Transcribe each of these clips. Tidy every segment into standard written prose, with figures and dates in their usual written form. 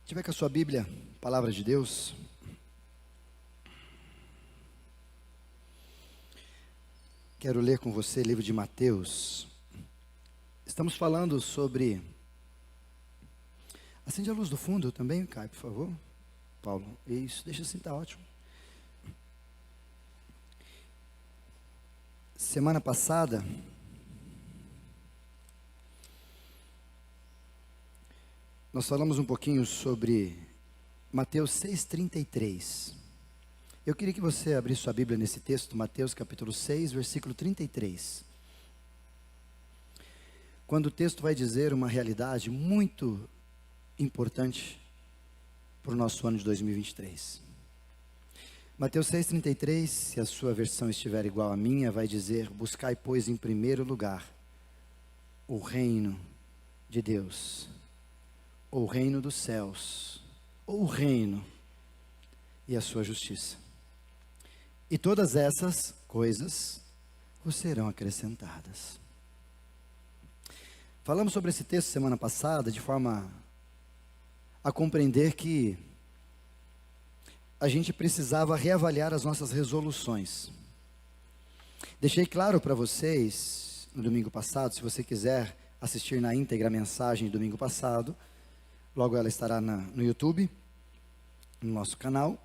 Se tiver com a sua Bíblia, Palavra de Deus, quero ler com você o livro de Mateus. Estamos falando sobre... Acende a luz do fundo também, Caio, por favor. Paulo, isso, deixa assim, tá ótimo. Semana passada, nós falamos um pouquinho sobre Mateus 6,33. Eu queria que você abrisse sua Bíblia nesse texto, Mateus capítulo 6, versículo 33. Quando o texto vai dizer uma realidade muito importante para o nosso ano de 2023. Mateus 6,33, se a sua versão estiver igual à minha, vai dizer: buscai, pois, em primeiro lugar o reino de Deus, ou o reino dos céus, ou o reino e a sua justiça. E todas essas coisas vos serão acrescentadas. Falamos sobre esse texto semana passada, de forma a compreender que a gente precisava reavaliar as nossas resoluções. Deixei claro para vocês, no domingo passado, se você quiser assistir na íntegra a mensagem do domingo passado, logo ela estará no YouTube, no nosso canal.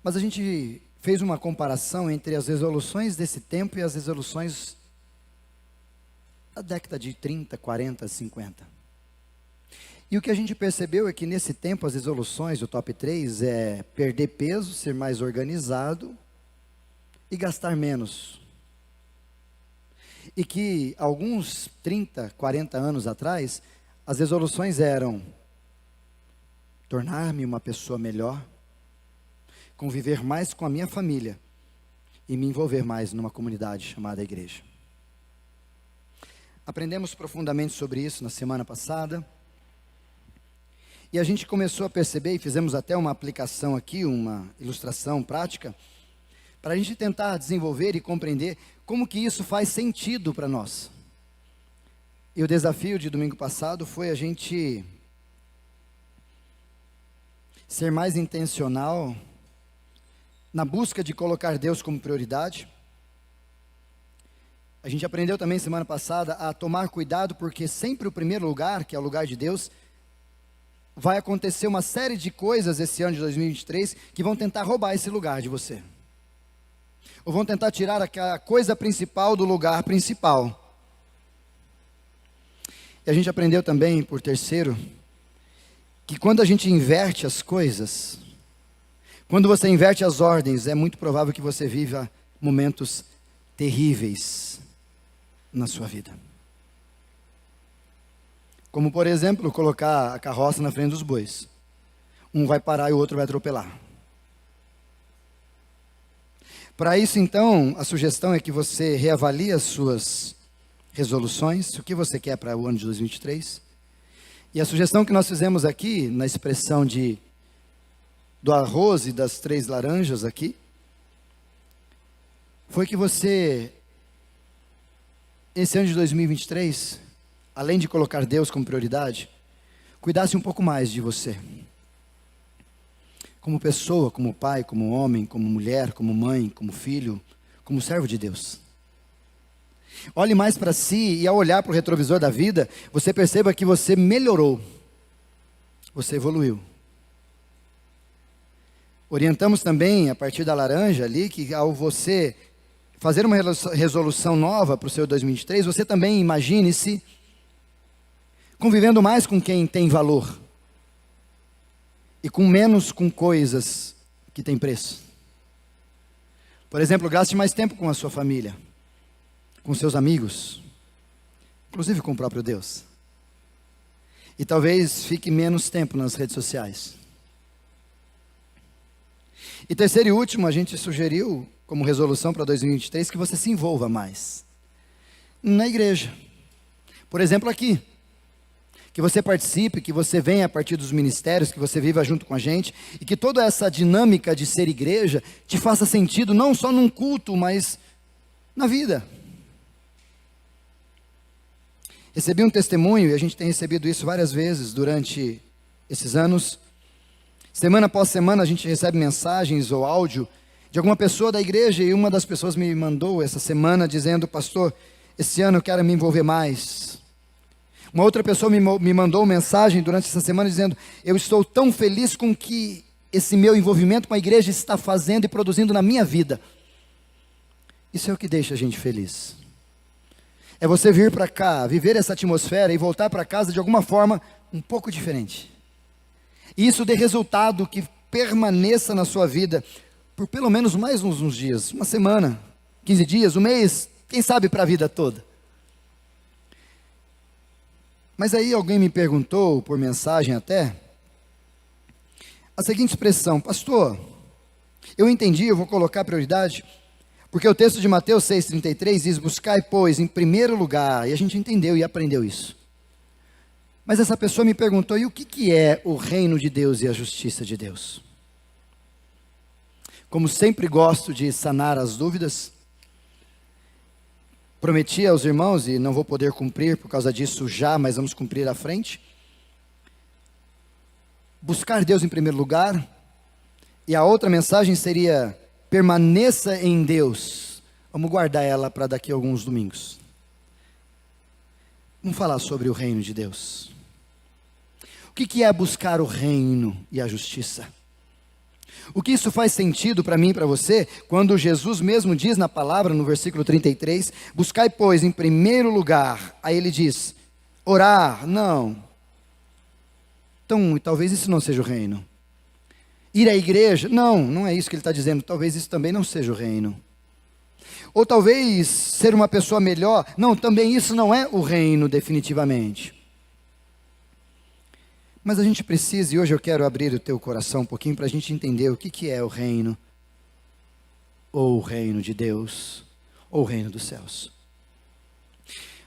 Mas a gente fez uma comparação entre as resoluções desse tempo e as resoluções da década de 30, 40, 50. E o que a gente percebeu é que nesse tempo as resoluções, o top 3, é perder peso, ser mais organizado e gastar menos. E que alguns 30, 40 anos atrás, as resoluções eram tornar-me uma pessoa melhor, conviver mais com a minha família e me envolver mais numa comunidade chamada igreja. Aprendemos profundamente sobre isso na semana passada. E a gente começou a perceber, e fizemos até uma aplicação aqui, uma ilustração prática, para a gente tentar desenvolver e compreender como que isso faz sentido para nós. E o desafio de domingo passado foi a gente ser mais intencional na busca de colocar Deus como prioridade. A gente aprendeu também semana passada a tomar cuidado, porque sempre o primeiro lugar, que é o lugar de Deus, vai acontecer uma série de coisas esse ano de 2023 que vão tentar roubar esse lugar de você. Ou vão tentar tirar aquela coisa principal do lugar principal. E a gente aprendeu também, por terceiro, que quando a gente inverte as coisas, quando você inverte as ordens, é muito provável que você viva momentos terríveis na sua vida. Como, por exemplo, colocar a carroça na frente dos bois. Um vai parar e o outro vai atropelar. Para isso, então, a sugestão é que você reavalie as suas resoluções, o que você quer para o ano de 2023. E a sugestão que nós fizemos aqui, na expressão do arroz e das 3 laranjas aqui, foi que você, esse ano de 2023, além de colocar Deus como prioridade, cuidasse um pouco mais de você. Como pessoa, como pai, como homem, como mulher, como mãe, como filho, como servo de Deus. Olhe mais para si e ao olhar para o retrovisor da vida, você perceba que você melhorou. Você evoluiu. Orientamos também, a partir da laranja ali, que ao você fazer uma resolução nova para o seu 2023, você também imagine-se convivendo mais com quem tem valor e com menos com coisas que têm preço. Por exemplo, gaste mais tempo com a sua família, com seus amigos, inclusive com o próprio Deus. E talvez fique menos tempo nas redes sociais. E terceiro e último, a gente sugeriu como resolução para 2023 que você se envolva mais na igreja. Por exemplo, aqui. Que você participe, que você venha a partir dos ministérios, que você viva junto com a gente, e que toda essa dinâmica de ser igreja te faça sentido não só num culto, mas na vida. Recebi um testemunho, e a gente tem recebido isso várias vezes durante esses anos. Semana após semana a gente recebe mensagens ou áudio de alguma pessoa da igreja, e uma das pessoas me mandou essa semana dizendo: pastor, esse ano eu quero me envolver mais. Uma outra pessoa me mandou mensagem durante essa semana dizendo: eu estou tão feliz com o que esse meu envolvimento com a igreja está fazendo e produzindo na minha vida. Isso é o que deixa a gente feliz. É você vir para cá, viver essa atmosfera e voltar para casa de alguma forma um pouco diferente. E isso dê resultado que permaneça na sua vida por pelo menos mais uns dias, uma semana, 15 dias, um mês, quem sabe para a vida toda. Mas aí alguém me perguntou, por mensagem até, a seguinte expressão: pastor, eu entendi, eu vou colocar prioridade, porque o texto de Mateus 6,33 diz: buscai, pois, em primeiro lugar, e a gente entendeu e aprendeu isso. Mas essa pessoa me perguntou: e o que é o reino de Deus e a justiça de Deus? Como sempre gosto de sanar as dúvidas, prometi aos irmãos, e não vou poder cumprir por causa disso já, mas vamos cumprir à frente. Buscar Deus em primeiro lugar, e a outra mensagem seria: permaneça em Deus. Vamos guardar ela para daqui a alguns domingos. Vamos falar sobre o reino de Deus. O que é buscar o reino e a justiça? O que isso faz sentido para mim e para você, quando Jesus mesmo diz na palavra, no versículo 33, buscai, pois, em primeiro lugar. Aí ele diz, orar, não. Então, talvez isso não seja o reino. Ir à igreja, não é isso que ele está dizendo. Talvez isso também não seja o reino. Ou talvez ser uma pessoa melhor, não, também isso não é o reino definitivamente. Mas a gente precisa, e hoje eu quero abrir o teu coração um pouquinho para a gente entender o que é o reino, ou o reino de Deus, ou o reino dos céus.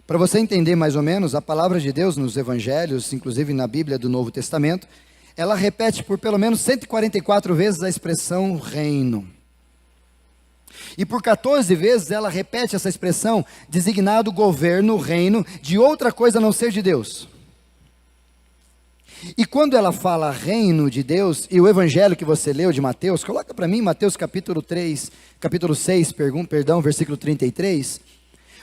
Para você entender mais ou menos, a palavra de Deus nos evangelhos, inclusive na Bíblia do Novo Testamento, ela repete por pelo menos 144 vezes a expressão reino. E por 14 vezes ela repete essa expressão designado governo, reino, de outra coisa a não ser de Deus. E quando ela fala reino de Deus, e o evangelho que você leu de Mateus, coloca para mim Mateus capítulo 6, versículo 33.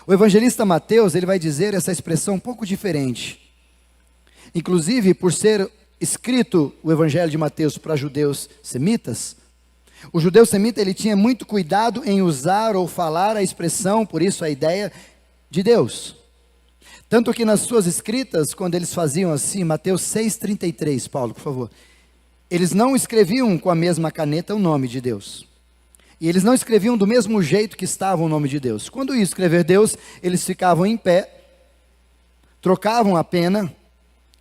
O evangelista Mateus, ele vai dizer essa expressão um pouco diferente. Inclusive, por ser escrito o evangelho de Mateus para judeus semitas, o judeu semita, ele tinha muito cuidado em usar ou falar a expressão, por isso a ideia de Deus. Tanto que nas suas escritas, quando eles faziam assim, Mateus 6,33, Paulo, por favor, eles não escreviam com a mesma caneta o nome de Deus. E eles não escreviam do mesmo jeito que estava o nome de Deus. Quando ia escrever Deus, eles ficavam em pé, trocavam a pena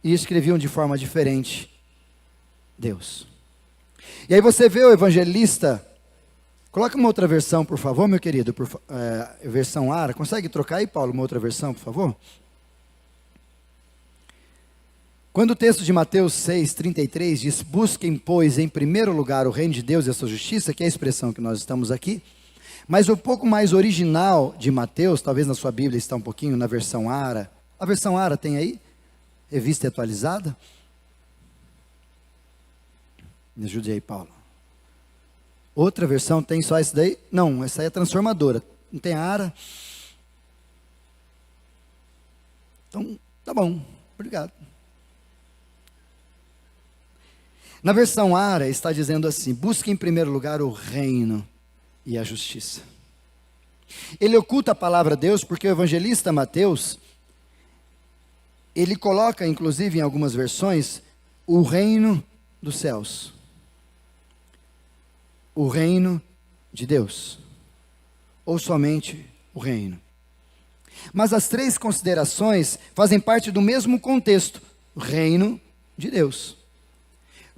e escreviam de forma diferente Deus. E aí você vê o evangelista, coloca uma outra versão, por favor, meu querido, versão ARA, consegue trocar aí, Paulo, uma outra versão, por favor? Quando o texto de Mateus 6,33 diz, busquem, pois, em primeiro lugar o reino de Deus e a sua justiça, que é a expressão que nós estamos aqui, mas um pouco mais original de Mateus, talvez na sua Bíblia está um pouquinho na versão ARA, a versão ARA tem aí? Revista atualizada? Me ajude aí, Paulo. Outra versão tem só esse daí? Não, essa aí é transformadora. Não tem ARA? Então, tá bom. Obrigado. Na versão ARA está dizendo assim, busque em primeiro lugar o reino e a justiça. Ele oculta a palavra Deus porque o evangelista Mateus, ele coloca, inclusive em algumas versões, o reino dos céus. O reino de Deus. Ou somente o reino. Mas as três considerações fazem parte do mesmo contexto. O reino de Deus.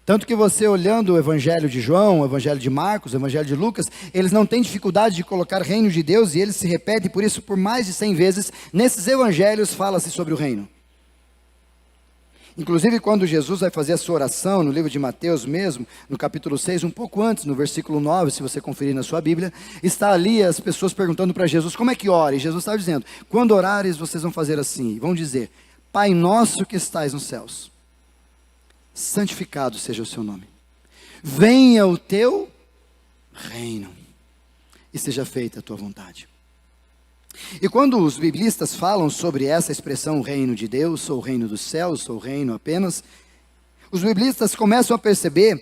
Tanto que você olhando o evangelho de João, o evangelho de Marcos, o evangelho de Lucas, eles não têm dificuldade de colocar reino de Deus e eles se repetem, por isso por mais de 100 vezes, nesses evangelhos fala-se sobre o reino. Inclusive, quando Jesus vai fazer a sua oração, no livro de Mateus mesmo, no capítulo 6, um pouco antes, no versículo 9, se você conferir na sua Bíblia, está ali as pessoas perguntando para Jesus, como é que ora? E Jesus está dizendo, quando orares, vocês vão fazer assim, vão dizer, Pai nosso que estais nos céus, santificado seja o seu nome. Venha o teu reino, e seja feita a tua vontade. E quando os biblistas falam sobre essa expressão reino de Deus, ou reino dos céus, ou reino apenas, os biblistas começam a perceber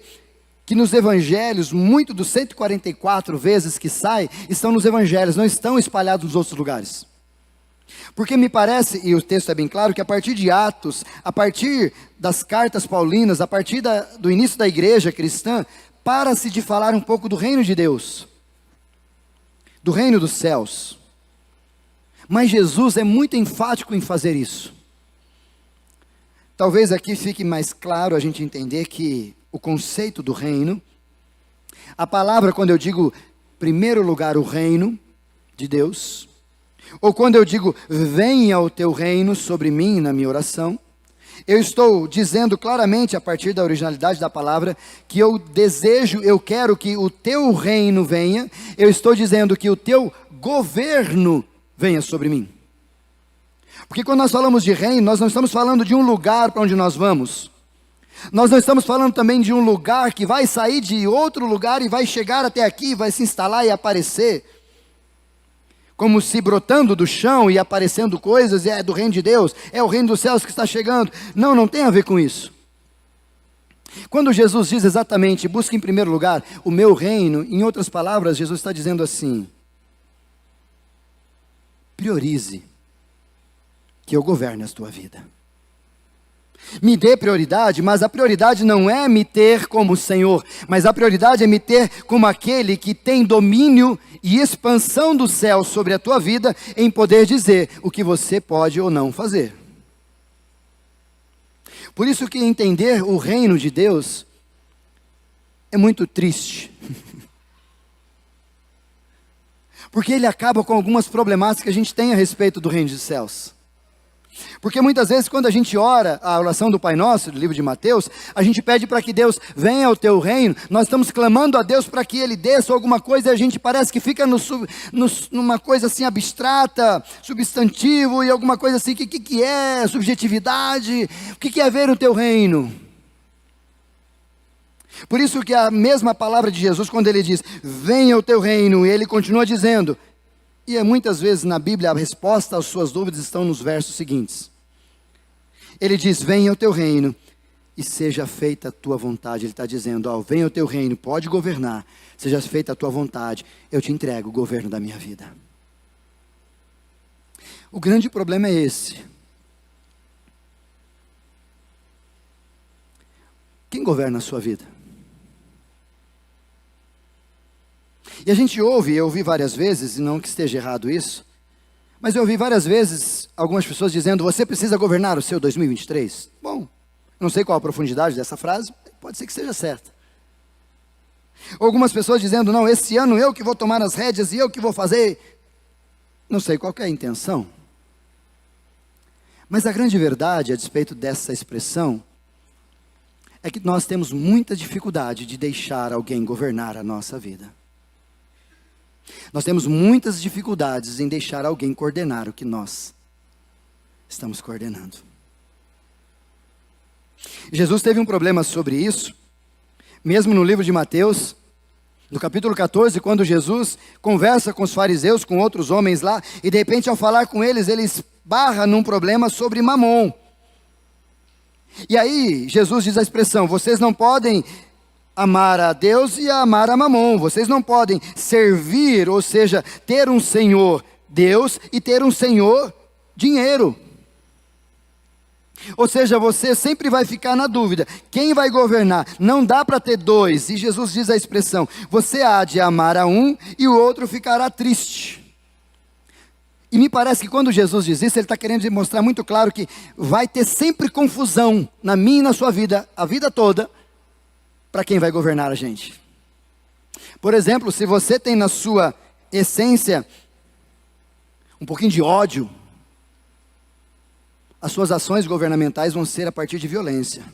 que nos evangelhos, muito dos 144 vezes que sai, estão nos evangelhos, não estão espalhados nos outros lugares. Porque me parece, e o texto é bem claro, que a partir de Atos, a partir das cartas paulinas, a partir do início da igreja cristã, para-se de falar um pouco do reino de Deus, do reino dos céus. Mas Jesus é muito enfático em fazer isso. Talvez aqui fique mais claro a gente entender que o conceito do reino, a palavra quando eu digo, primeiro lugar, o reino de Deus, ou quando eu digo, venha o teu reino sobre mim na minha oração, eu estou dizendo claramente, a partir da originalidade da palavra, que eu desejo, eu quero que o teu reino venha, eu estou dizendo que o teu governo venha sobre mim. Porque quando nós falamos de reino, nós não estamos falando de um lugar para onde nós vamos. Nós não estamos falando também de um lugar que vai sair de outro lugar e vai chegar até aqui, vai se instalar e aparecer. Como se brotando do chão e aparecendo coisas, é do reino de Deus, é o reino dos céus que está chegando. Não, não tem a ver com isso. Quando Jesus diz exatamente, busque em primeiro lugar o meu reino, em outras palavras, Jesus está dizendo assim, priorize que eu governe a tua vida. Me dê prioridade, mas a prioridade não é me ter como Senhor, mas a prioridade é me ter como aquele que tem domínio e expansão do céu sobre a tua vida, em poder dizer o que você pode ou não fazer. Por isso que entender o reino de Deus é muito triste. Porque ele acaba com algumas problemáticas que a gente tem a respeito do reino dos céus. Porque muitas vezes quando a gente ora a oração do Pai Nosso, do livro de Mateus, a gente pede para que Deus venha ao teu reino, nós estamos clamando a Deus para que Ele desça alguma coisa e a gente parece que fica numa coisa assim abstrata, substantivo e alguma coisa assim, que é subjetividade, o que é ver o teu reino? Por isso que a mesma palavra de Jesus, quando Ele diz, venha o teu reino, Ele continua dizendo, e muitas vezes na Bíblia a resposta às suas dúvidas estão nos versos seguintes. Ele diz, venha o teu reino e seja feita a tua vontade. Ele está dizendo, venha o teu reino, pode governar, seja feita a tua vontade, eu te entrego o governo da minha vida. O grande problema é esse. Quem governa a sua vida? E a gente ouve, eu ouvi várias vezes, e não que esteja errado isso, mas eu ouvi várias vezes algumas pessoas dizendo, você precisa governar o seu 2023. Bom, não sei qual a profundidade dessa frase, pode ser que seja certa. Algumas pessoas dizendo, não, esse ano eu que vou tomar as rédeas e eu que vou fazer. Não sei qual que é a intenção. Mas a grande verdade, a despeito dessa expressão, é que nós temos muita dificuldade de deixar alguém governar a nossa vida. Nós temos muitas dificuldades em deixar alguém coordenar o que nós estamos coordenando. Jesus teve um problema sobre isso, mesmo no livro de Mateus, no capítulo 14, quando Jesus conversa com os fariseus, com outros homens lá, e de repente ao falar com eles, ele esbarra num problema sobre mamon. E aí Jesus diz a expressão, vocês não podem amar a Deus e amar a mamon. Vocês não podem servir, ou seja, ter um senhor Deus e ter um senhor dinheiro. Ou seja, você sempre vai ficar na dúvida, quem vai governar? Não dá para ter dois. E Jesus diz a expressão, você há de amar a um e o outro ficará triste. E me parece que quando Jesus diz isso, ele está querendo mostrar muito claro que vai ter sempre confusão na minha e na sua vida, a vida toda, para quem vai governar a gente. Por exemplo, se você tem na sua essência um pouquinho de ódio, as suas ações governamentais vão ser a partir de violência.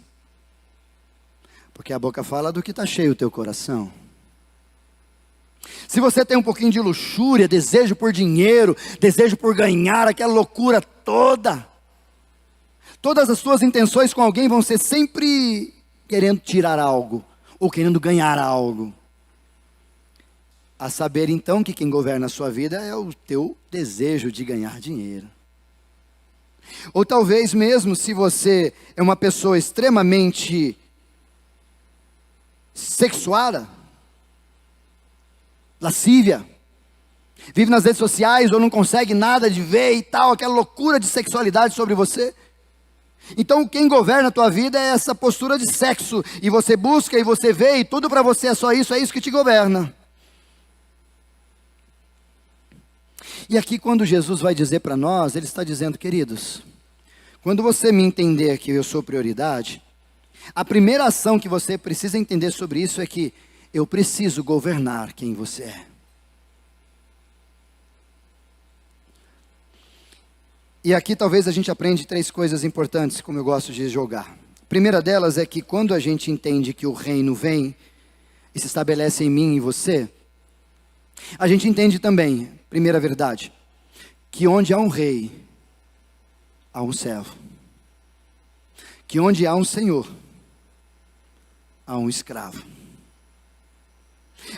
Porque a boca fala do que está cheio o teu coração. Se você tem um pouquinho de luxúria, desejo por dinheiro, desejo por ganhar, aquela loucura toda, todas as suas intenções com alguém vão ser sempre querendo tirar algo, ou querendo ganhar algo. A saber então que quem governa a sua vida é o teu desejo de ganhar dinheiro. Ou talvez mesmo se você é uma pessoa extremamente sexuada, lascívia, vive nas redes sociais ou não consegue nada de ver e tal, aquela loucura de sexualidade sobre você. Então quem governa a tua vida é essa postura de sexo, e você busca e você vê e tudo para você é só isso, é isso que te governa. E aqui quando Jesus vai dizer para nós, Ele está dizendo: queridos, quando você me entender que eu sou prioridade, a primeira ação que você precisa entender sobre isso é que eu preciso governar quem você é. E aqui talvez a gente aprende 3 coisas importantes, como eu gosto de jogar. A primeira delas é que quando a gente entende que o reino vem e se estabelece em mim e você, a gente entende também, primeira verdade, que onde há um rei, há um servo. Que onde há um senhor, há um escravo.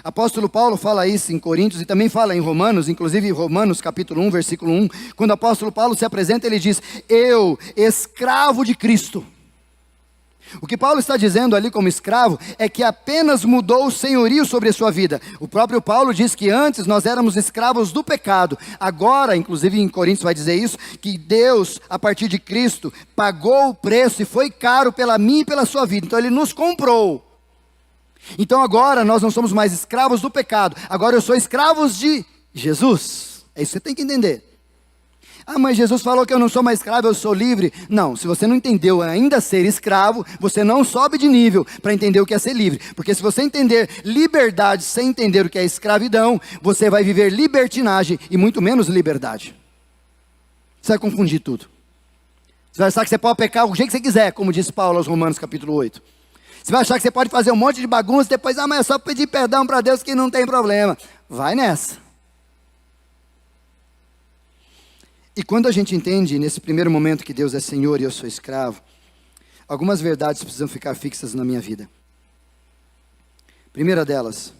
Apóstolo Paulo fala isso em Coríntios e também fala em Romanos, inclusive em Romanos capítulo 1, versículo 1, quando o apóstolo Paulo se apresenta, ele diz: eu, escravo de Cristo. O que Paulo está dizendo ali como escravo é que apenas mudou o senhorio sobre a sua vida. O próprio Paulo diz que antes nós éramos escravos do pecado. Agora, inclusive em Coríntios vai dizer isso, que Deus, a partir de Cristo, pagou o preço e foi caro pela minha e pela sua vida. Então Ele nos comprou. Então agora nós não somos mais escravos do pecado. Agora eu sou escravos de Jesus. É isso que você tem que entender. Ah, mas Jesus falou que eu não sou mais escravo, eu sou livre. Não, se você não entendeu ainda ser escravo, você não sobe de nível para entender o que é ser livre. Porque se você entender liberdade sem entender o que é escravidão, você vai viver libertinagem e muito menos liberdade. Você vai confundir tudo. Você vai achar que você pode pecar do jeito que você quiser, como diz Paulo aos Romanos capítulo 8. Você vai achar que você pode fazer um monte de bagunça, depois, mas é só pedir perdão para Deus que não tem problema. Vai nessa. E quando a gente entende, nesse primeiro momento, que Deus é Senhor e eu sou escravo, algumas verdades precisam ficar fixas na minha vida. Primeira delas,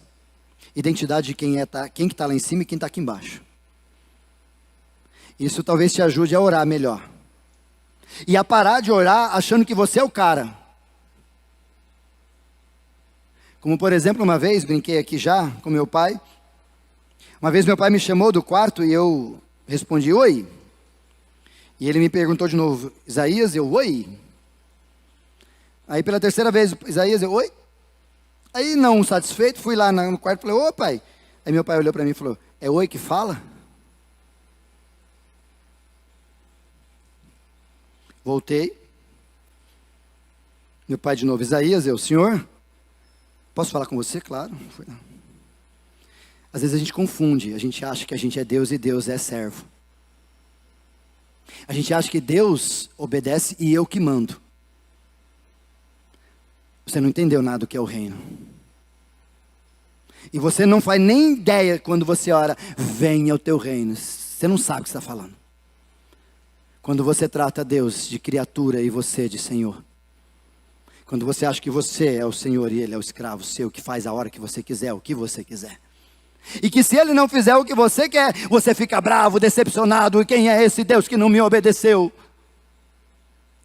identidade de quem que está lá em cima e quem está aqui embaixo. Isso talvez te ajude a orar melhor. E a parar de orar achando que você é o cara. Como por exemplo, uma vez, brinquei aqui já com meu pai. Uma vez meu pai me chamou do quarto e eu respondi: oi. E ele me perguntou de novo: Isaías? Eu: oi. Aí pela terceira vez: Isaías? Eu: oi. Aí não satisfeito, fui lá no quarto e falei: ô pai. Aí meu pai olhou para mim e falou: é oi que fala? Voltei. Meu pai de novo: Isaías? Eu: senhor? Posso falar com você? Claro. Fui lá. Às vezes a gente confunde, a gente acha que a gente é Deus e Deus é servo. A gente acha que Deus obedece e eu que mando. Você não entendeu nada do que é o reino. E você não faz nem ideia quando você ora: venha o teu reino. Você não sabe o que está falando. Quando você trata Deus de criatura e você de Senhor. Quando você acha que você é o Senhor e Ele é o escravo seu, que faz a hora que você quiser, o que você quiser. E que se Ele não fizer o que você quer, você fica bravo, decepcionado. E quem é esse Deus que não me obedeceu?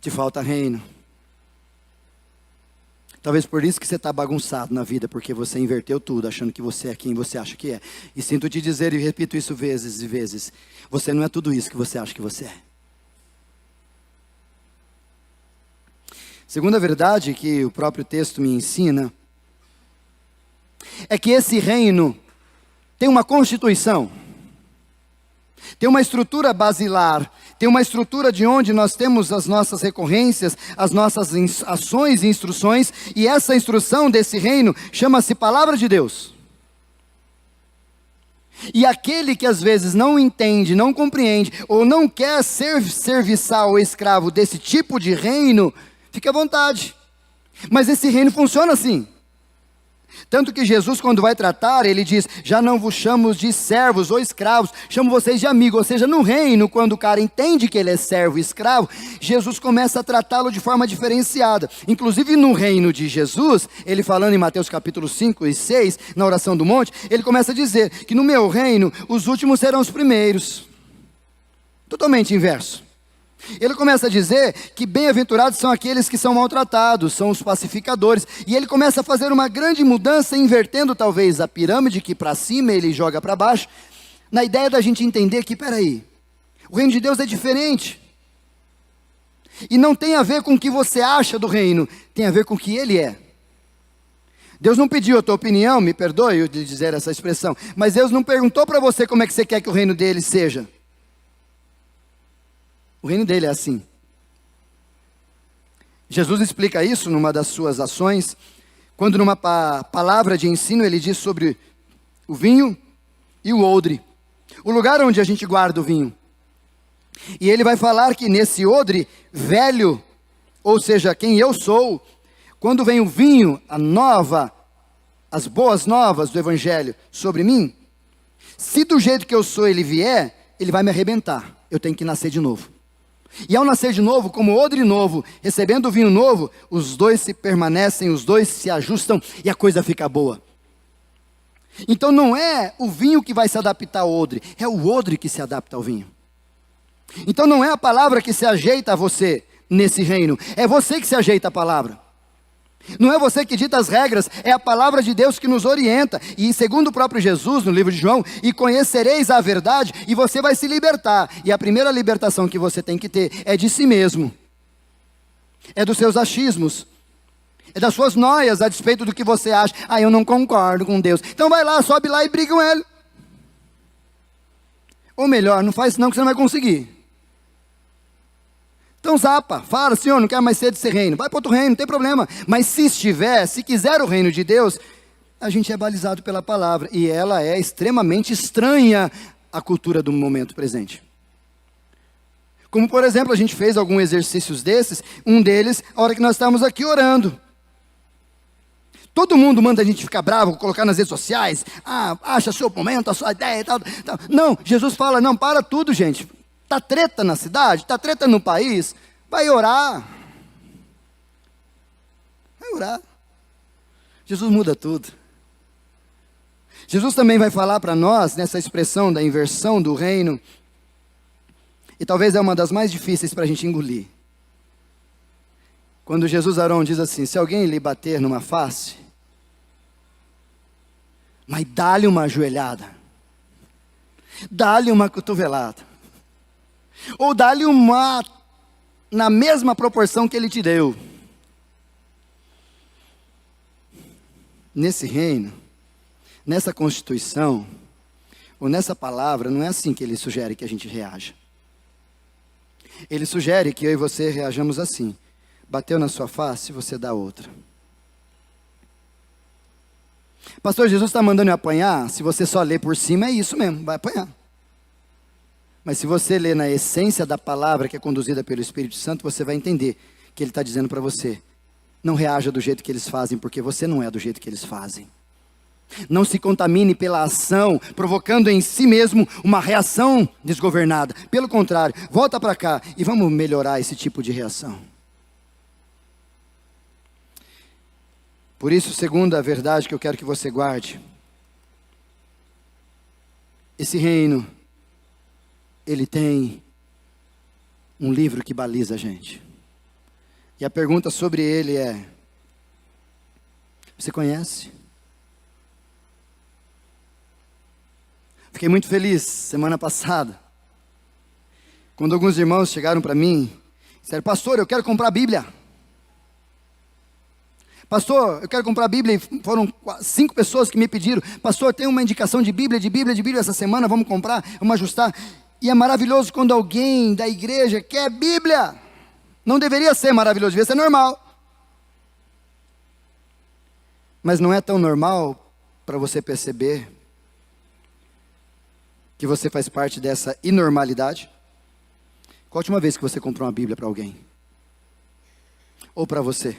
Te falta reino. Talvez por isso que você está bagunçado na vida, porque você inverteu tudo, achando que você é quem você acha que é. E sinto te dizer, e repito isso vezes e vezes, você não é tudo isso que você acha que você é. Segunda verdade que o próprio texto me ensina é que esse reino tem uma constituição, tem uma estrutura basilar, tem uma estrutura de onde nós temos as nossas recorrências, as nossas ações e instruções, e essa instrução desse reino chama-se Palavra de Deus. E aquele que às vezes não entende, não compreende, ou não quer ser serviçal ou escravo desse tipo de reino, fique à vontade. Mas esse reino funciona assim. Tanto que Jesus, quando vai tratar, ele diz: já não vos chamo de servos ou escravos, chamo vocês de amigos. Ou seja, no reino, quando o cara entende que ele é servo e escravo, Jesus começa a tratá-lo de forma diferenciada. Inclusive no reino de Jesus, ele falando em Mateus capítulo 5 e 6, na oração do monte, ele começa a dizer que no meu reino, os últimos serão os primeiros. Totalmente inverso. Ele começa a dizer que bem-aventurados são aqueles que são maltratados, são os pacificadores. E ele começa a fazer uma grande mudança, invertendo talvez a pirâmide, que para cima ele joga para baixo, na ideia da gente entender que, peraí, o reino de Deus é diferente. E não tem a ver com o que você acha do reino, tem a ver com o que ele é. Deus não pediu a tua opinião, me perdoe eu de dizer essa expressão, mas Deus não perguntou para você como é que você quer que o reino dele seja. O reino dele é assim. Jesus explica isso numa das suas ações, quando numa palavra de ensino ele diz sobre o vinho e o odre, o lugar onde a gente guarda o vinho. E ele vai falar que nesse odre velho, ou seja, quem eu sou, quando vem o vinho, as boas novas do evangelho sobre mim, se do jeito que eu sou ele vier, ele vai me arrebentar, eu tenho que nascer de novo. E ao nascer de novo, como odre novo, recebendo o vinho novo, os dois se permanecem, os dois se ajustam e a coisa fica boa. Então não é o vinho que vai se adaptar ao odre, é o odre que se adapta ao vinho. Então não é a palavra que se ajeita a você nesse reino, é você que se ajeita à palavra. Não é você que dita as regras, é a palavra de Deus que nos orienta. E segundo o próprio Jesus, no livro de João, e conhecereis a verdade, e você vai se libertar. E a primeira libertação que você tem que ter é de si mesmo. É dos seus achismos. É das suas noias a despeito do que você acha. Ah, eu não concordo com Deus. Então vai lá, sobe lá e briga com ele. Ou melhor, não faz isso não que você não vai conseguir. Então zapa, fala, Senhor, não quero mais ser desse reino, vai para outro reino, não tem problema. Mas se quiser o reino de Deus, a gente é balizado pela palavra, e ela é extremamente estranha à cultura do momento presente. Como por exemplo, a gente fez alguns exercícios desses, um deles, a hora que nós estávamos aqui orando. Todo mundo manda a gente ficar bravo, colocar nas redes sociais, acha seu momento, a sua ideia e tal. Não, Jesus fala, não, para tudo, gente. Está treta na cidade, está treta no país, vai orar. Vai orar. Jesus muda tudo. Jesus também vai falar para nós, nessa expressão da inversão do reino, e talvez é uma das mais difíceis para a gente engolir. Quando Jesus Arão diz assim, se alguém lhe bater numa face, mas dá-lhe uma ajoelhada, dá-lhe uma cotovelada, ou dá-lhe uma, na mesma proporção que ele te deu. Nesse reino, nessa constituição, ou nessa palavra, não é assim que ele sugere que a gente reaja. Ele sugere que eu e você reajamos assim. Bateu na sua face, você dá outra. Pastor, Jesus está mandando eu apanhar? Se você só lê por cima, é isso mesmo, vai apanhar. Mas se você ler na essência da palavra que é conduzida pelo Espírito Santo, você vai entender que ele está dizendo para você, não reaja do jeito que eles fazem, porque você não é do jeito que eles fazem. Não se contamine pela ação, provocando em si mesmo uma reação desgovernada. Pelo contrário, volta para cá e vamos melhorar esse tipo de reação. Por isso, segunda verdade que eu quero que você guarde, esse reino, ele tem um livro que baliza a gente. E a pergunta sobre ele é, você conhece? Fiquei muito feliz semana passada, quando alguns irmãos chegaram para mim e disseram, pastor, eu quero comprar a Bíblia. Pastor, eu quero comprar a Bíblia, e foram 5 pessoas que me pediram, pastor, tem uma indicação de Bíblia essa semana, vamos comprar, vamos ajustar. E é maravilhoso quando alguém da igreja quer Bíblia. Não deveria ser maravilhoso, deveria ser normal. Mas não é tão normal para você perceber que você faz parte dessa inormalidade? Qual a última vez que você comprou uma Bíblia para alguém? Ou para você?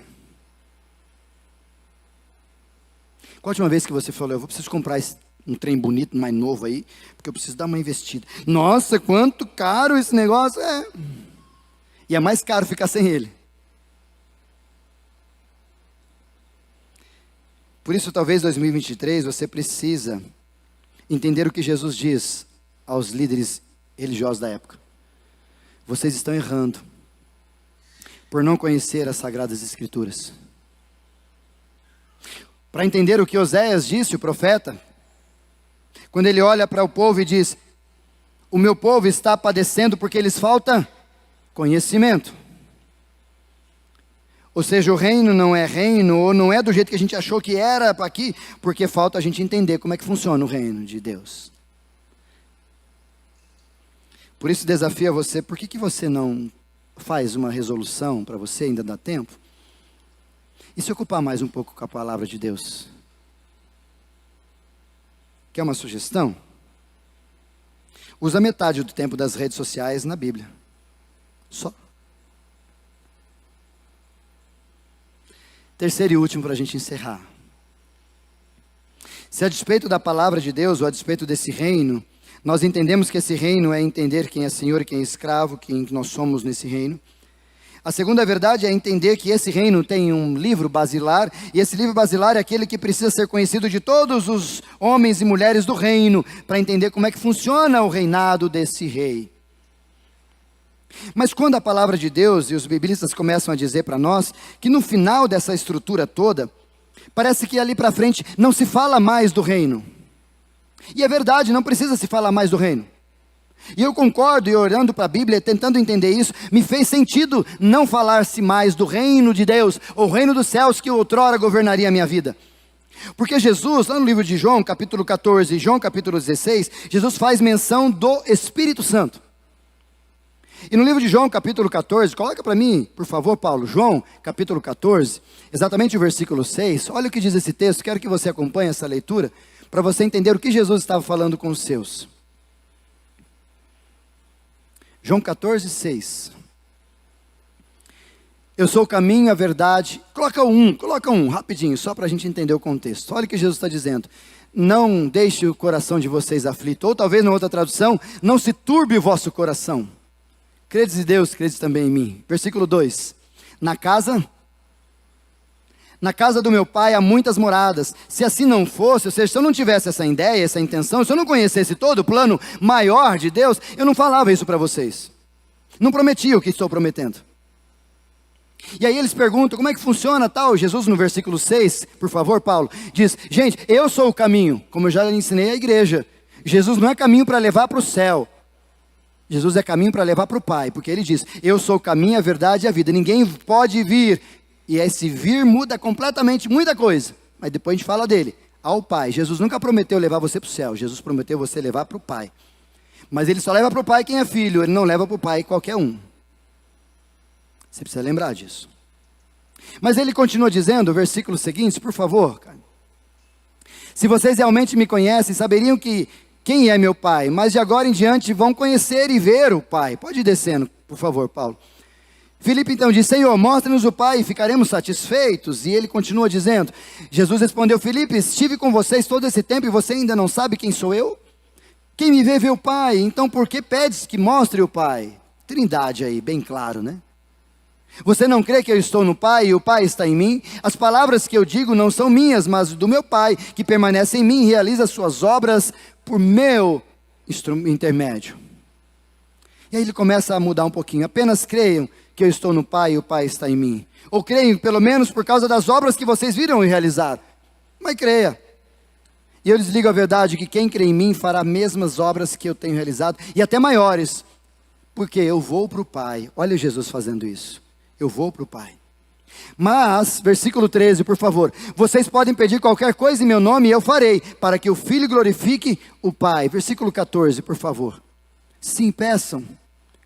Qual a última vez que você falou, eu preciso comprar um trem bonito, mais novo aí, porque eu preciso dar uma investida. Nossa, quanto caro esse negócio é. E é mais caro ficar sem ele. Por isso, talvez 2023, você precisa entender o que Jesus diz aos líderes religiosos da época. Vocês estão errando por não conhecer as Sagradas Escrituras. Para entender o que Oséias disse, o profeta, quando ele olha para o povo e diz, o meu povo está padecendo porque lhes falta conhecimento. Ou seja, o reino não é reino, ou não é do jeito que a gente achou que era para aqui, porque falta a gente entender como é que funciona o reino de Deus. Por isso desafio a você, por que você não faz uma resolução para você, ainda dá tempo, e se ocupar mais um pouco com a palavra de Deus? Quer uma sugestão? Usa metade do tempo das redes sociais na Bíblia. Só. Terceiro e último para a gente encerrar. Se a despeito da palavra de Deus, ou a despeito desse reino, nós entendemos que esse reino é entender quem é Senhor e quem é escravo, quem nós somos nesse reino. A segunda verdade é entender que esse reino tem um livro basilar, e esse livro basilar é aquele que precisa ser conhecido de todos os homens e mulheres do reino, para entender como é que funciona o reinado desse rei. Mas quando a palavra de Deus e os biblistas começam a dizer para nós, que no final dessa estrutura toda, parece que ali para frente não se fala mais do reino. E é verdade, não precisa se falar mais do reino. E eu concordo, e olhando para a Bíblia, tentando entender isso, me fez sentido não falar-se mais do reino de Deus, ou reino dos céus que outrora governaria a minha vida. Porque Jesus, lá no livro de João, capítulo 14, e João capítulo 16, Jesus faz menção do Espírito Santo. E no livro de João, capítulo 14, coloca para mim, por favor, Paulo, João, capítulo 14, exatamente o versículo 6, olha o que diz esse texto, quero que você acompanhe essa leitura, para você entender o que Jesus estava falando com os seus. João 14, 6. Eu sou o caminho, a verdade. Coloca um, rapidinho, só para a gente entender o contexto. Olha o que Jesus está dizendo. Não deixe o coração de vocês aflito. Ou talvez, na outra tradução, não se turbe o vosso coração. Credes em Deus, credes também em mim. Versículo 2. Na casa do meu pai há muitas moradas. Se assim não fosse, ou seja, se eu não tivesse essa ideia, essa intenção, se eu não conhecesse todo o plano maior de Deus, eu não falava isso para vocês. Não prometia o que estou prometendo. E aí eles perguntam, como é que funciona tal? Jesus no versículo 6, por favor, Paulo, diz, gente, eu sou o caminho, como eu já ensinei à igreja. Jesus não é caminho para levar para o céu. Jesus é caminho para levar para o Pai, porque ele diz, eu sou o caminho, a verdade e a vida. Ninguém pode vir. E esse vir muda completamente muita coisa. Mas depois a gente fala dele, ao Pai. Jesus nunca prometeu levar você para o céu. Jesus prometeu você levar para o Pai. Mas ele só leva para o Pai quem é filho. Ele não leva para o Pai qualquer um. Você precisa lembrar disso. Mas ele continua dizendo, o versículo seguinte, por favor. Cara. Se vocês realmente me conhecem, saberiam que quem é meu Pai. Mas de agora em diante vão conhecer e ver o Pai. Pode ir descendo, por favor, Paulo. Filipe então diz, Senhor, mostra-nos o Pai e ficaremos satisfeitos. E ele continua dizendo, Jesus respondeu, Filipe, estive com vocês todo esse tempo e você ainda não sabe quem sou eu? Quem me vê, vê o Pai. Então por que pedes que mostre o Pai? Trindade aí, bem claro, né? Você não crê que eu estou no Pai e o Pai está em mim? As palavras que eu digo não são minhas, mas do meu Pai, que permanece em mim e realiza suas obras por meu intermédio. E aí ele começa a mudar um pouquinho. Apenas creiam que eu estou no Pai e o Pai está em mim. Ou creiam, pelo menos, por causa das obras que vocês viram e realizar. Mas creia. E eu lhes digo a verdade, que quem crê em mim fará as mesmas obras que eu tenho realizado, e até maiores. Porque eu vou para o Pai. Olha Jesus fazendo isso. Eu vou para o Pai. Mas, versículo 13, por favor. Vocês podem pedir qualquer coisa em meu nome e eu farei, para que o Filho glorifique o Pai. Versículo 14, por favor. Sim, peçam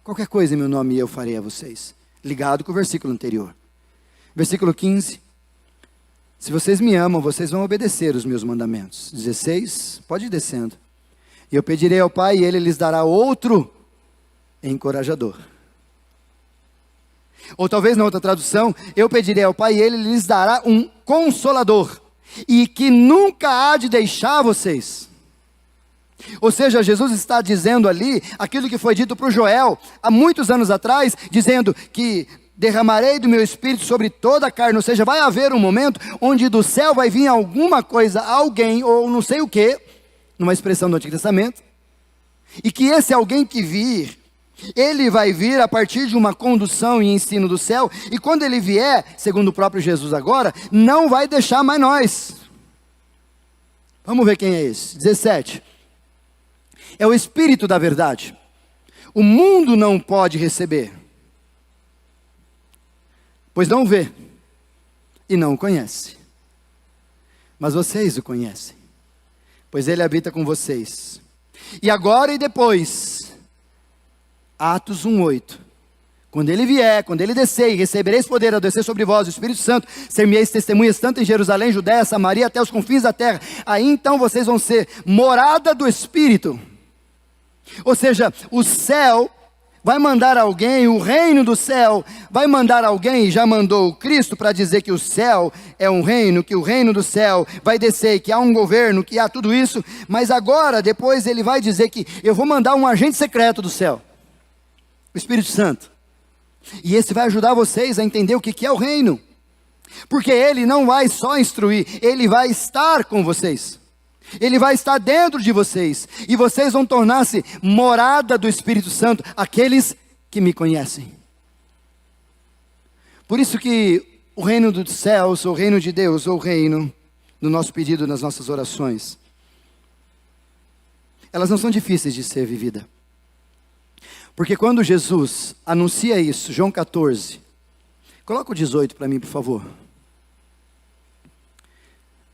qualquer coisa em meu nome e eu farei a vocês. Ligado com o versículo anterior. Versículo 15. Se vocês me amam, vocês vão obedecer os meus mandamentos. 16, pode ir descendo. E eu pedirei ao Pai e Ele lhes dará outro encorajador. Ou talvez na outra tradução, eu pedirei ao Pai e Ele lhes dará um consolador, e que nunca há de deixar vocês. Ou seja, Jesus está dizendo ali, aquilo que foi dito para o Joel, há muitos anos atrás, dizendo que derramarei do meu Espírito sobre toda a carne. Ou seja, vai haver um momento onde do céu vai vir alguma coisa, alguém, ou não sei o que, numa expressão do Antigo Testamento, e que esse alguém que vir, ele vai vir a partir de uma condução e ensino do céu, e quando ele vier, segundo o próprio Jesus agora, não vai deixar mais nós. Vamos ver quem é esse. 17. É o Espírito da verdade. O mundo não pode receber, pois não vê e não o conhece. Mas vocês o conhecem, pois ele habita com vocês. E agora e depois, Atos 1:8. Quando ele vier, quando ele descer, e recebereis poder ao descer sobre vós o Espírito Santo, ser-me-eis testemunhas tanto em Jerusalém, Judéia, Samaria, até os confins da terra. Aí então vocês vão ser morada do Espírito. Ou seja, o céu vai mandar alguém, o reino do céu vai mandar alguém, já mandou o Cristo para dizer que o céu é um reino, que o reino do céu vai descer, que há um governo, que há tudo isso, mas agora, depois ele vai dizer que eu vou mandar um agente secreto do céu, o Espírito Santo, e esse vai ajudar vocês a entender o que é o reino, porque ele não vai só instruir, ele vai estar com vocês. Ele vai estar dentro de vocês, e vocês vão tornar-se morada do Espírito Santo, aqueles que me conhecem. Por isso que o reino dos céus, o reino de Deus, ou o reino do nosso pedido, nas nossas orações, elas não são difíceis de ser vivida. Porque quando Jesus anuncia isso, João 14, coloca o 18 para mim, por favor.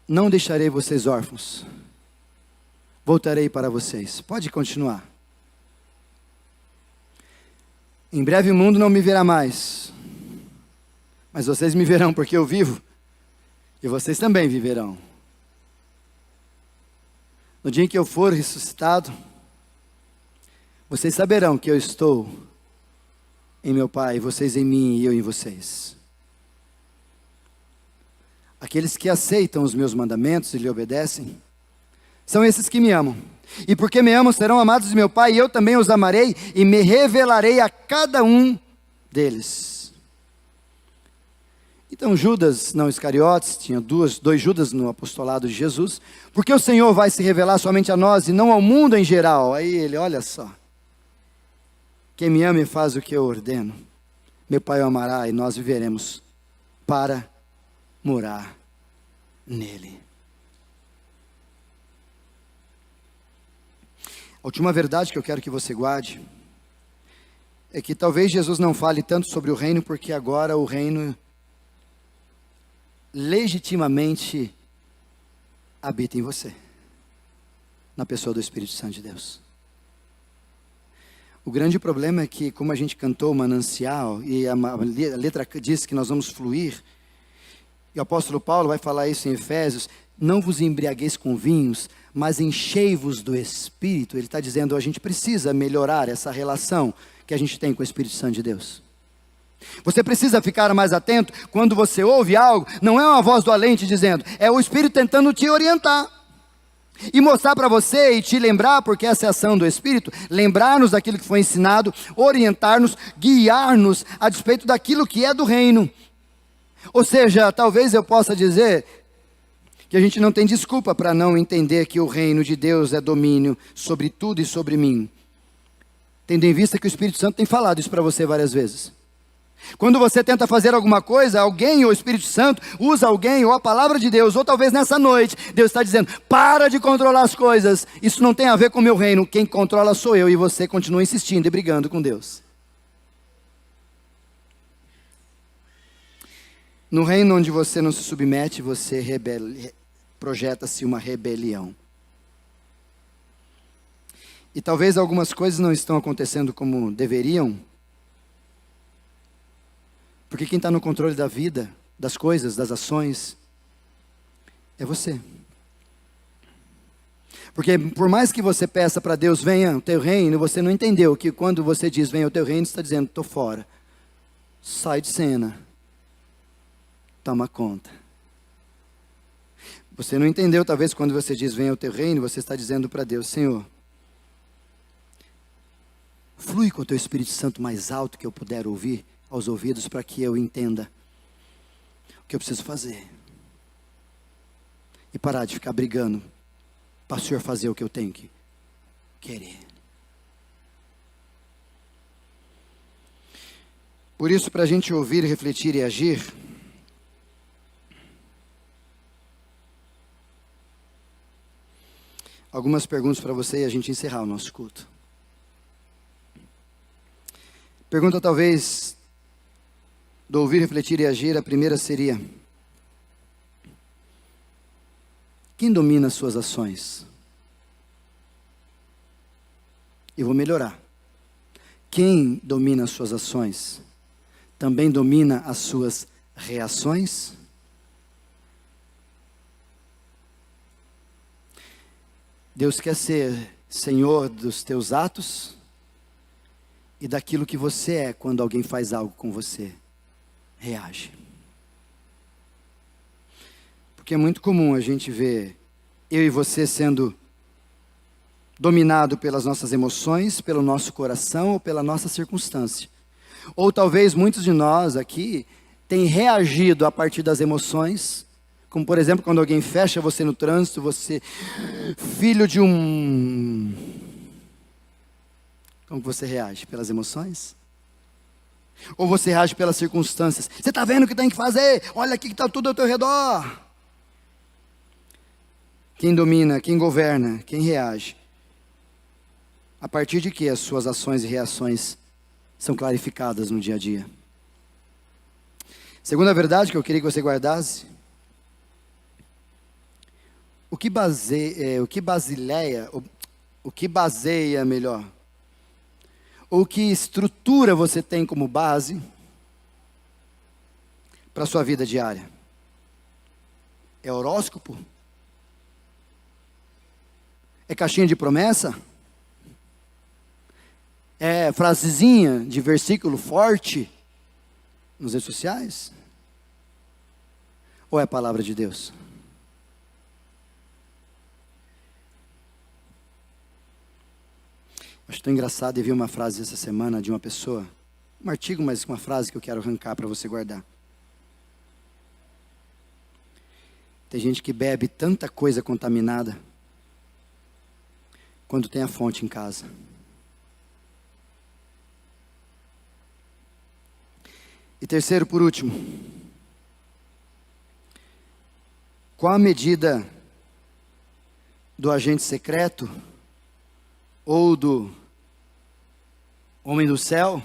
Não deixarei vocês órfãos, voltarei para vocês. Pode continuar. Em breve o mundo não me verá mais, mas vocês me verão, porque eu vivo, e vocês também viverão. No dia em que eu for ressuscitado, vocês saberão que eu estou em meu Pai, vocês em mim e eu em vocês. Aqueles que aceitam os meus mandamentos e lhe obedecem, são esses que me amam. E porque me amam, serão amados de meu Pai, e eu também os amarei, e me revelarei a cada um deles. Então Judas, não Iscariotes, tinha dois Judas no apostolado de Jesus, porque o Senhor vai se revelar somente a nós, e não ao mundo em geral. Aí ele, olha só, quem me ama e faz o que eu ordeno, meu Pai o amará, e nós viveremos para morar nele. A última verdade que eu quero que você guarde é que talvez Jesus não fale tanto sobre o reino, porque agora o reino legitimamente habita em você, na pessoa do Espírito Santo de Deus. O grande problema é que, como a gente cantou o manancial, e a letra diz que nós vamos fluir, e o apóstolo Paulo vai falar isso em Efésios, não vos embriagueis com vinhos, mas enchei-vos do Espírito. Ele está dizendo, a gente precisa melhorar essa relação que a gente tem com o Espírito Santo de Deus. Você precisa ficar mais atento, quando você ouve algo, não é uma voz do além te dizendo, é o Espírito tentando te orientar, e mostrar para você e te lembrar, porque essa é a ação do Espírito, lembrar-nos daquilo que foi ensinado, orientar-nos, guiar-nos a despeito daquilo que é do reino. Ou seja, talvez eu possa dizer que a gente não tem desculpa para não entender que o reino de Deus é domínio sobre tudo e sobre mim, tendo em vista que o Espírito Santo tem falado isso para você várias vezes. Quando você tenta fazer alguma coisa, alguém ou o Espírito Santo usa alguém ou a palavra de Deus, ou talvez nessa noite, Deus está dizendo, para de controlar as coisas, isso não tem a ver com o meu reino, quem controla sou eu, e você continua insistindo e brigando com Deus. No reino onde você não se submete, você projeta-se uma rebelião. E talvez algumas coisas não estão acontecendo como deveriam, porque quem está no controle da vida, das coisas, das ações, é você. Porque por mais que você peça para Deus, venha o teu reino, você não entendeu que quando você diz, venha o teu reino, você está dizendo, estou fora. Sai de cena. Toma conta. Você não entendeu, talvez, quando você diz, venha o teu reino, você está dizendo para Deus, Senhor, flui com o teu Espírito Santo mais alto que eu puder ouvir aos ouvidos, para que eu entenda o que eu preciso fazer. E parar de ficar brigando para o Senhor fazer o que eu tenho que querer. Por isso, para a gente ouvir, refletir e agir, algumas perguntas para você e a gente encerrar o nosso culto. Pergunta talvez do ouvir, refletir e agir, a primeira seria: quem domina as suas ações? E vou melhorar. Quem domina as suas ações também domina as suas reações? Deus quer ser Senhor dos teus atos e daquilo que você é quando alguém faz algo com você. Reage. Porque é muito comum a gente ver eu e você sendo dominado pelas nossas emoções, pelo nosso coração ou pela nossa circunstância. Ou talvez muitos de nós aqui têm reagido a partir das emoções, como por exemplo quando alguém fecha você no trânsito, você, filho de um... Como você reage? Pelas emoções? Ou você reage pelas circunstâncias? Você está vendo o que tem que fazer? Olha aqui que está tudo ao teu redor. Quem domina, quem governa, quem reage? A partir de que as suas ações e reações são clarificadas no dia a dia? Segunda verdade que eu queria que você guardasse: o que baseia, ou que estrutura você tem como base para a sua vida diária? É horóscopo? É caixinha de promessa? É frasezinha de versículo forte nas redes sociais? Ou é a palavra de Deus? Acho tão engraçado, e vi uma frase essa semana de uma pessoa, um artigo, mas uma frase que eu quero arrancar para você guardar. Tem gente que bebe tanta coisa contaminada quando tem a fonte em casa. E terceiro, por último, qual a medida do agente secreto ou do homem do céu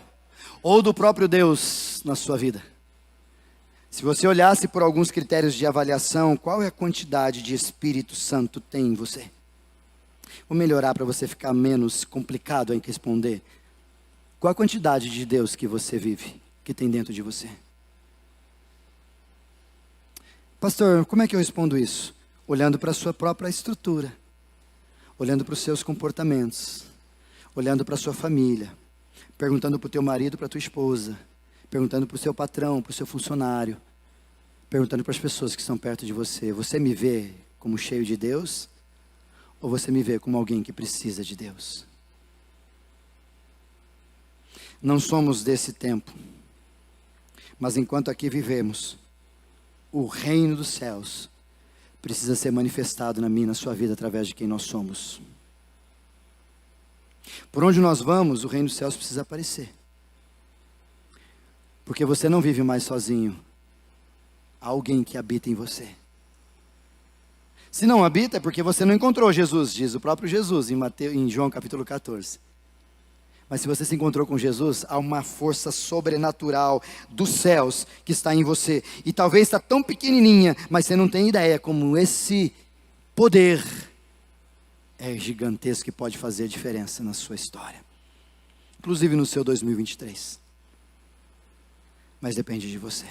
ou do próprio Deus na sua vida? Se você olhasse por alguns critérios de avaliação, qual é a quantidade de Espírito Santo tem em você? Vou melhorar para você ficar menos complicado em responder. Qual a quantidade de Deus que você vive, que tem dentro de você? Pastor, como é que eu respondo isso? Olhando para a sua própria estrutura, olhando para os seus comportamentos, olhando para a sua família, perguntando para o teu marido, para a tua esposa, perguntando para o seu patrão, para o seu funcionário, perguntando para as pessoas que estão perto de você: você me vê como cheio de Deus? Ou você me vê como alguém que precisa de Deus? Não somos desse tempo, mas enquanto aqui vivemos, o reino dos céus precisa ser manifestado na minha e na sua vida através de quem nós somos. Por onde nós vamos, o reino dos céus precisa aparecer. Porque você não vive mais sozinho. Há alguém que habita em você. Se não habita, é porque você não encontrou Jesus, diz o próprio Jesus em João capítulo 14. Mas se você se encontrou com Jesus, há uma força sobrenatural dos céus que está em você. E talvez está tão pequenininha, mas você não tem ideia como esse poder é gigantesco e pode fazer a diferença na sua história. Inclusive no seu 2023. Mas depende de você.